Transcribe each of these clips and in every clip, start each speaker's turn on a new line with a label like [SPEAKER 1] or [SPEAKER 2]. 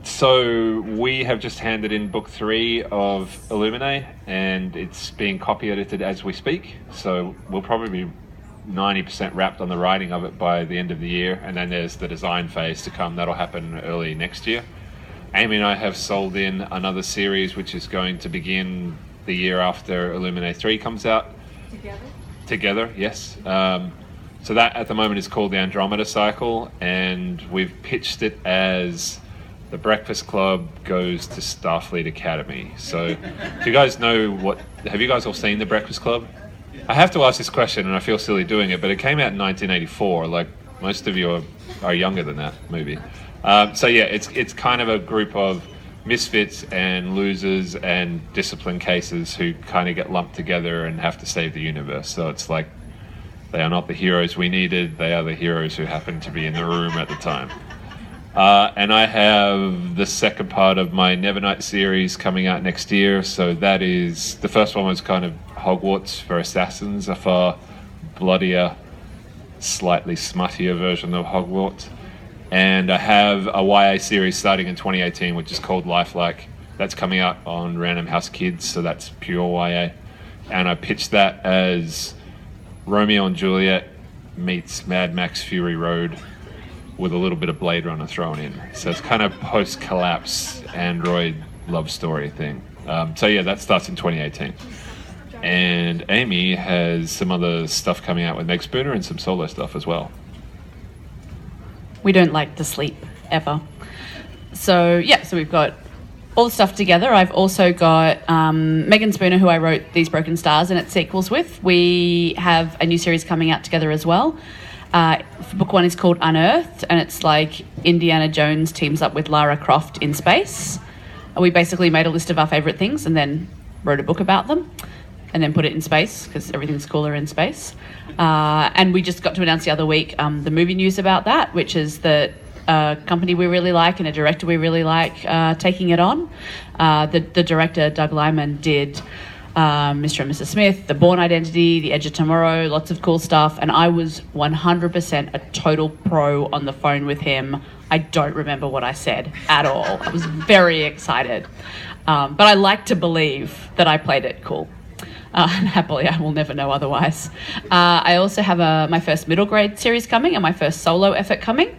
[SPEAKER 1] So we have just handed in book 3 of Illuminae, and it's being copy edited as we speak. So we'll probably be 90% wrapped on the writing of it by the end of the year, and then there's the design phase to come. That'll happen early next year. Aime and I have sold in another series which is going to begin the year after Illuminae 3 comes out. Together, yes. So that at the moment is called the Andromeda Cycle, and we've pitched it as the Breakfast Club goes to Starfleet Academy. So do you guys know have you guys all seen the Breakfast Club? I have to ask this question, and I feel silly doing it, but it came out in 1984. Like, most of you are younger than that movie. So yeah, it's kind of a group of misfits and losers and discipline cases who kind of get lumped together and have to save the universe. So it's like, they are not the heroes we needed, they are the heroes who happened to be in the room at the time. And I have the second part of my Nevernight series coming out next year. So that is, the first one was kind of Hogwarts for Assassins, a far bloodier, slightly smuttier version of Hogwarts. And I have a YA series starting in 2018, which is called Lifelike. That's coming out on Random House Kids, so that's pure YA. And I pitched that as Romeo and Juliet meets Mad Max Fury Road with a little bit of Blade Runner thrown in. So it's kind of post-collapse Android love story thing. So yeah, that starts in 2018. And Aime has some other stuff coming out with Meg Spooner and some solo stuff as well.
[SPEAKER 2] We don't like to sleep, ever. So yeah, so we've got all the stuff together. I've also got Megan Spooner, who I wrote These Broken Stars and its sequels with. We have a new series coming out together as well. Book 1 is called Unearthed, and it's like Indiana Jones teams up with Lara Croft in space. We basically made a list of our favourite things and then wrote a book about them and then put it in space because everything's cooler in space. And we just got to announce the other week the movie news about that, which is that a company we really like and a director we really like taking it on. The director, Doug Liman, did Mr. and Mrs. Smith, The Bourne Identity, The Edge of Tomorrow, lots of cool stuff. And I was 100% a total pro on the phone with him. I don't remember what I said at all. I was very excited. But I like to believe that I played it cool. And happily, I will never know otherwise. I also have my first middle grade series coming and my first solo effort coming.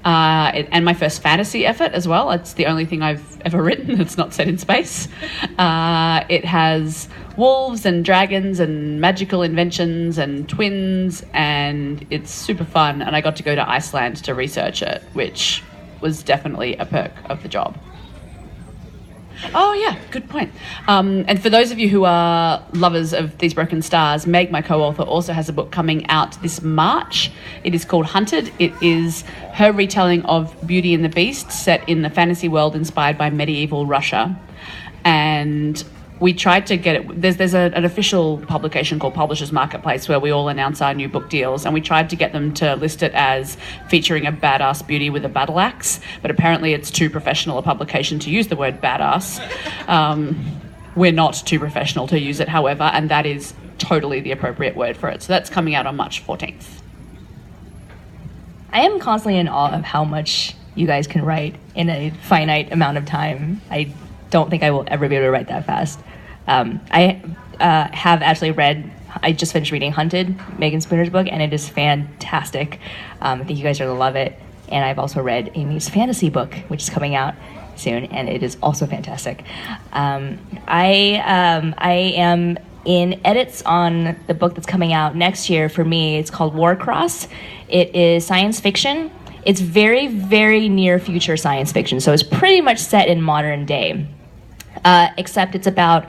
[SPEAKER 2] And my first fantasy effort as well. It's the only thing I've ever written that's not set in space. It has wolves and dragons and magical inventions and twins, and it's super fun. And I got to go to Iceland to research it, which was definitely a perk of the job. Oh, yeah, good point. And for those of you who are lovers of These Broken Stars, Meg, my co-author, also has a book coming out this March. It is called Hunted. It is her retelling of Beauty and the Beast set in the fantasy world inspired by medieval Russia. And we tried to get it. There's an official publication called Publishers Marketplace where we all announce our new book deals, and we tried to get them to list it as featuring a badass beauty with a battle axe, but apparently it's too professional a publication to use the word badass. We're not too professional to use it, however, and that is totally the appropriate word for it. So that's coming out on March 14th.
[SPEAKER 3] I am constantly in awe of how much you guys can write in a finite amount of time. I don't think I will ever be able to write that fast. I have actually I just finished reading Hunted, Megan Spooner's book, and it is fantastic. I think you guys are going to love it. And I've also read Amy's fantasy book, which is coming out soon, and it is also fantastic. I am in edits on the book that's coming out next year for me. It's called Warcross. It is science fiction. It's very, very near future science fiction, so it's pretty much set in modern day. Except it's about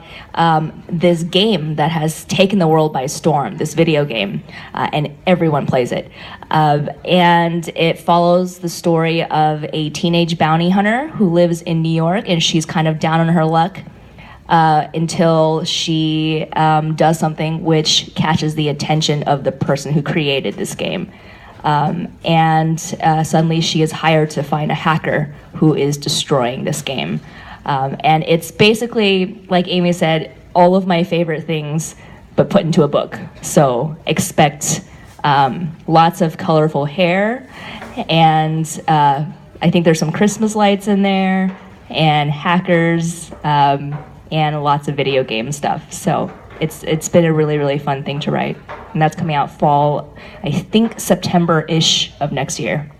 [SPEAKER 3] this game that has taken the world by storm, this video game, and everyone plays it. And it follows the story of a teenage bounty hunter who lives in New York, and she's kind of down on her luck until she does something which catches the attention of the person who created this game. And suddenly she is hired to find a hacker who is destroying this game. And it's basically, like Amy said, all of my favorite things, but put into a book. So expect lots of colorful hair and I think there's some Christmas lights in there, and hackers, and lots of video game stuff. So it's been a really, really fun thing to write. And that's coming out fall, I think September-ish of next year.